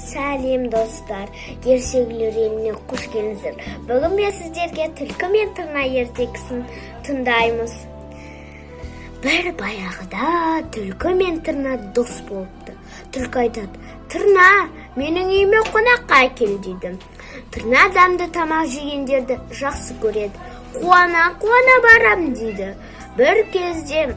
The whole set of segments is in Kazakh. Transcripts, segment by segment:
Сәлем достар, ертегілер еліне қош келдіңіздер. Бүгін мен сіздерге түлкі мен тырна ертегісін тыңдаймыз. Бір баяғыда түлкі мен тырна дос болыпты. Түлкі айтады: "Тырна, менің үйіме қонаққа кел" дейді. Тырна дәмді тамақ жегендерді жақсы көреді. Қуана барам дейді. Бір кезде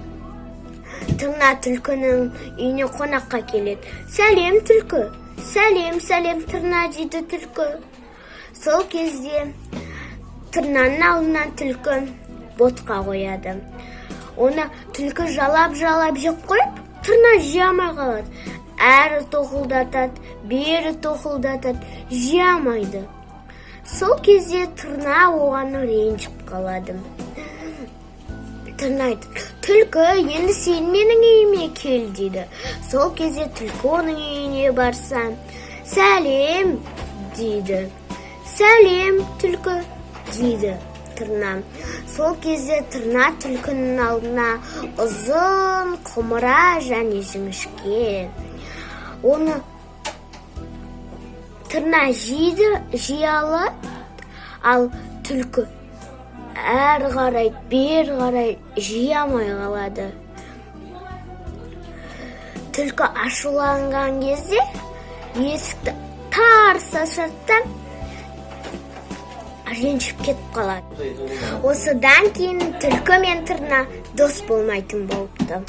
тырна түлкінің үйіне қонаққа келеді. "Сәлем түлкі." Сәлем тырна дейді түлкі. Сол кезде тырнаның алдынан түлкі ботқа қояды. Оны түлкі жалап жеп қойып, тырна жей алмай қалады. Әрі тоқылдатады, бері тоқылдатады, жей алмайды. Сол кезде тырна оған ренжіп қалады. Тырна айтады: "Түлкі, енді сен менің үйіме кел" дейді. Сол кезде түлкі оның үйіне барса, "Сәлем" дейді. "Сәлем түлкі" дейді тырна. Сол кезде тырна түлкінің алдына ұзын құмыра және жіңішке. Оны тырна жей алады, ал түлкі әрі қарай, бері қарай жей алмай қалады. Түлкі ашуланған кезде есікті тарс ашады, ренжіп кетіп қалады. Осыдан кейін түлкі мен тырна дос болмайтын болыпты.